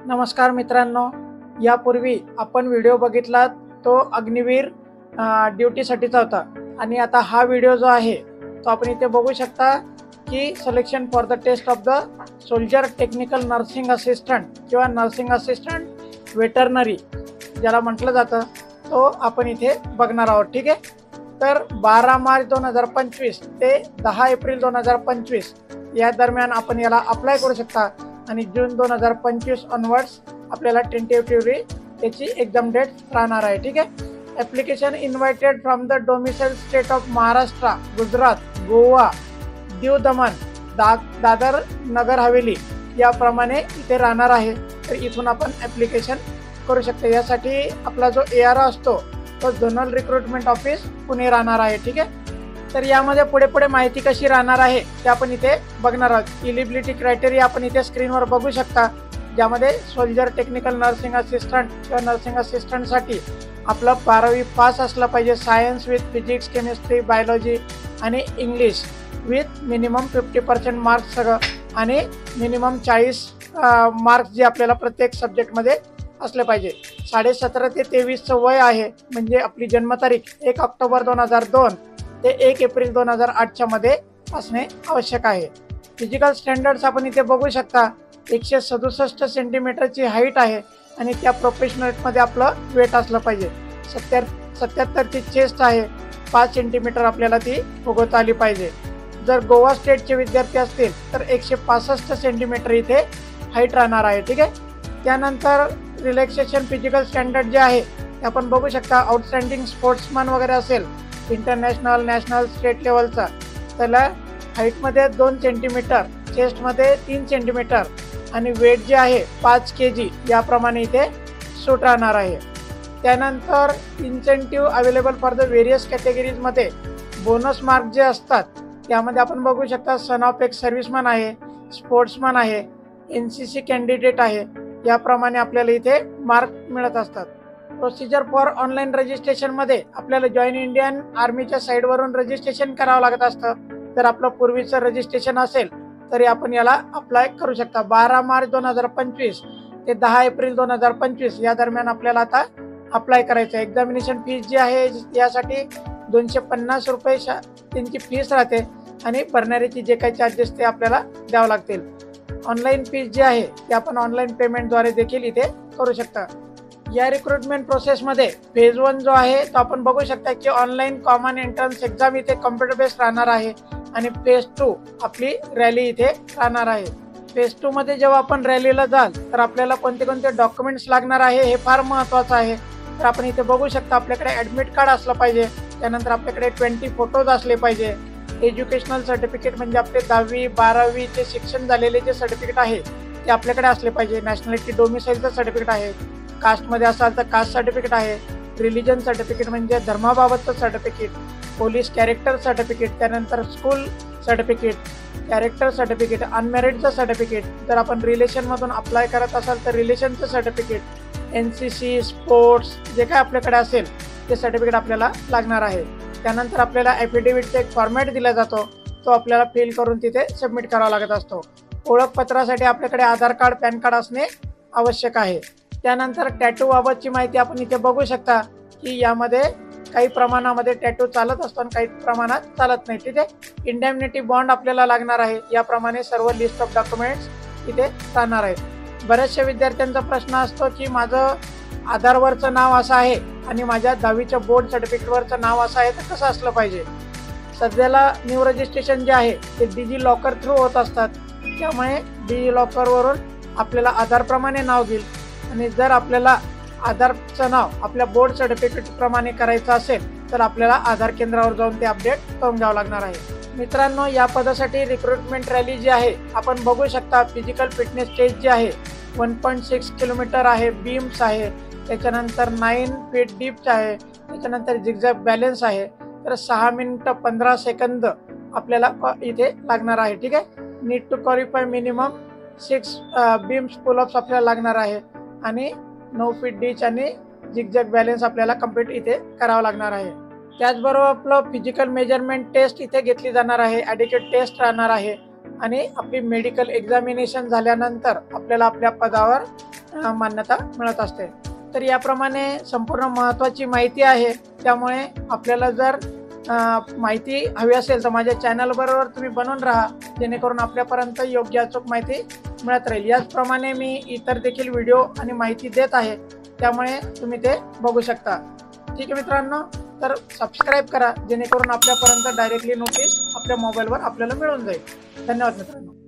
नमस्कार मित्रांनो, यापूर्वी आपण व्हिडिओ बघितला तो अग्निवीर ड्युटीसाठीचा होता आणि आता हा व्हिडिओ जो आहे तो आपण इथे बघू शकता की selection for the test of the soldier technical nursing assistant किंवा नर्सिंग असिस्टंट वेटरनरी ज्याला म्हटलं जातं तो आपण इथे बघणार आहोत। ठीक आहे, तर 12 मार्च 2025 ते 10 एप्रिल 2025 या दरम्यान आपण याला अप्लाय करू शकता आणि जून 2025 ऑनवर्ड्स आपल्याला टेंटेटिव्हली त्याची एक्झाम डेट राहणार आहे। ठीक आहे, application invited from the domicile state of Maharashtra, Gujarat, Goa, Diu Daman, Dadra Nagar Haveli याप्रमाणे इथे राहणार आहे। तर इथून आपण ॲप्लिकेशन करू शकतो। यासाठी आपला जो AR असतो तो झोनल रिक्रुटमेंट ऑफिस पुणे राहणार आहे। ठीक आहे, तर यामध्ये पुढे माहिती कशी राहणार आहे ते आपण इथे बघणार आहोत। एलिजिबिलिटी क्रायटेरिया आपण इथे स्क्रीनवर बघू शकता, ज्यामध्ये सोल्जर टेक्निकल नर्सिंग असिस्टंट किंवा नर्सिंग असिस्टंटसाठी आपलं 12वी पास असलं पाहिजे। Science with physics, chemistry, biology आणि इंग्लिश विथ मिनिमम 50% मार्क्स सगळं आणि मिनिमम 40 मार्क्स जे आपल्याला प्रत्येक सब्जेक्टमध्ये असले पाहिजे। 17.5 ते 23चं वय आहे, म्हणजे आपली जन्मतारीख 1 ऑक्टोबर 2002 ते 1 एप्रिल 2008च्या मध्ये असणे आवश्यक आहे। फिजिकल स्टँडर्ड्स आपण इथे बघू शकता, 167 सेंटीमीटरची हाईट आहे आणि त्या प्रोफेशनलमध्ये आपलं वेट असलं पाहिजे। 77ची चेस्ट आहे, 5 सेंटीमीटर आपल्याला ती फुगवता आली पाहिजे। जर गोवा स्टेटचे विद्यार्थी असतील तर 165 सेंटीमीटर इथे हाईट राहणार आहे। ठीक आहे, त्यानंतर रिलॅक्सेशन फिजिकल स्टँडर्ड जे आहे ते आपण बघू शकता। आउटस्टँडिंग स्पोर्ट्समन वगैरे असेल इंटरनॅशनल, नॅशनल, स्टेट लेवलचा, त्याला हाईटमध्ये 2 सेंटीमीटर, चेस्टमध्ये 3 सेंटीमीटर आणि वेट जे आहे 5 kg याप्रमाणे इथे सूट राहणार आहे। त्यानंतर incentive available for the various कॅटेगरीजमध्ये बोनस मार्क जे असतात त्यामध्ये आपण बघू शकता सन ऑफ एक सर्व्हिसमन आहे, स्पोर्ट्समन आहे, NCC कॅन्डिडेट आहे, याप्रमाणे आपल्याला इथे मार्क मिळत असतात। प्रोसिजर फॉर ऑनलाईन रजिस्ट्रेशनमध्ये आपल्याला जॉईन इंडियन आर्मीच्या साईडवरून रजिस्ट्रेशन करावं लागत असतं। जर आपलं पूर्वीचं रजिस्ट्रेशन असेल तरी आपण याला अप्लाय करू शकता। 12 मार्च 2025 ते 10 एप्रिल 2025 या दरम्यान आपल्याला आता अप्लाय करायचं आहे। एक्झामिनेशन फीस जी आहे यासाठी 250 रुपये त्यांची फीस राहते आणि भरणाऱ्याची जे काही चार्जेस ते आपल्याला द्यावं लागतील। ऑनलाईन फीस जी आहे ते आपण ऑनलाईन पेमेंटद्वारे देखील इथे करू शकता। या रिक्रुटमेंट प्रोसेसमध्ये फेज 1 जो आहे तो आपण बघू शकता की ऑनलाईन कॉमन एंट्रन्स एक्झाम इथे कम्प्युटर बेस्ड राहणार आहे आणि फेज 2 आपली रॅली इथे राहणार आहे। फेज 2 मध्ये जेव्हा आपण रॅलीला जाल तर आपल्याला कोणते डॉक्युमेंट्स लागणार आहे हे फार महत्त्वाचं आहे। तर आपण इथे बघू शकता आपल्याकडे ॲडमिट कार्ड असलं पाहिजे, त्यानंतर आपल्याकडे 20 फोटोज असले पाहिजे, एज्युकेशनल सर्टिफिकेट म्हणजे आपले 10वी 12वीचे शिक्षण झालेले जे सर्टिफिकेट आहे ते आपल्याकडे असले पाहिजे, नॅशनॅलिटी डोमिसाईलचं सर्टिफिकेट आहे, कास्टमध्ये असाल तर कास्ट सर्टिफिकेट आहे, रिलिजन सर्टिफिकेट म्हणजे धर्माबाबतचं सर्टिफिकेट, पोलीस कॅरेक्टर सर्टिफिकेट, त्यानंतर स्कूल सर्टिफिकेट, कॅरेक्टर सर्टिफिकेट, अनमॅरिडचं सर्टिफिकेट, जर आपण रिलेशनमधून अप्लाय करत असाल तर रिलेशनचं सर्टिफिकेट, NCC स्पोर्ट्स जे काय आपल्याकडे असेल ते सर्टिफिकेट आपल्याला लागणार आहे। त्यानंतर आपल्याला ॲफिडेव्हिटचा एक फॉर्मॅट दिला जातो, तो आपल्याला फिल करून तिथे सबमिट करावा लागत असतो। ओळखपत्रासाठी आपल्याकडे आधार कार्ड, पॅन कार्ड असणे आवश्यक आहे। त्यानंतर टॅटू बाबतची माहिती आपण इथे बघू शकता की यामध्ये काही प्रमाणामध्ये टॅटू चालत असतो आणि काही प्रमाणात चालत नाही। ठीक आहे, इंडॅम्निटी बॉन्ड आपल्याला लागणार आहे। याप्रमाणे सर्व लिस्ट ऑफ डॉक्युमेंट्स इथे राहणार आहेत। बऱ्याचशा विद्यार्थ्यांचा प्रश्न असतो की माझं आधारवरचं नाव असं आहे आणि माझ्या 10वीच्या बोर्ड सर्टिफिकेटवरचं नाव असं आहे, तर कसं असलं पाहिजे। सध्याला न्यू रजिस्ट्रेशन जे आहे ते डिजी लॉकर थ्रू होत असतात, त्यामुळे डिजी लॉकरवरून आपल्याला आधारप्रमाणे नाव घेईल आणि जर आपल्याला आधारचं नाव आपल्या बोर्ड सर्टिफिकेटप्रमाणे करायचं असेल तर आपल्याला आधार केंद्रावर जाऊन ते अपडेट करून घ्यावं लागणार आहे। मित्रांनो, या पदासाठी रिक्रुटमेंट रॅली जी आहे आपण बघू शकता, फिजिकल फिटनेस टेस्ट जी आहे 1.6 किलोमीटर आहे, बीम्स आहे, त्याच्यानंतर 9 फीट डीप्स आहे, त्याच्यानंतर झिगझॅग बॅलन्स आहे, तर 6 मिनिटं 15 सेकंद आपल्याला इथे लागणार आहे। ठीक आहे, need to qualify minimum 6 beams pullups आपल्याला लागणार आहे आणि 9 फीट डीच आणि झिगझॅग बॅलन्स आपल्याला कम्प्लीट इथे करावं लागणार आहे। त्याचबरोबर आपलं फिजिकल मेजरमेंट टेस्ट इथे घेतली जाणार आहे, ॲडिक्युट टेस्ट राहणार आहे आणि आपली मेडिकल एक्झामिनेशन झाल्यानंतर आपल्याला आपल्या पदावर मान्यता मिळत असते। तर याप्रमाणे संपूर्ण महत्त्वाची माहिती आहे। त्यामुळे आपल्याला जर माहिती हवी असेल तर माझ्या चॅनल बरोबर तुम्ही बनून राहा, जेणेकरून आपल्यापर्यंत योग्य अचूक माहिती मिळत राहील। याचप्रमाणे मी इतर देखील व्हिडिओ आणि माहिती देत आहे, त्यामुळे तुम्ही ते बघू शकता। ठीक आहे मित्रांनो, तर सबस्क्राईब करा, जेणेकरून आपल्यापर्यंत डायरेक्टली नोटीस आपल्या मोबाईलवर आपल्याला मिळून जाईल। धन्यवाद मित्रांनो।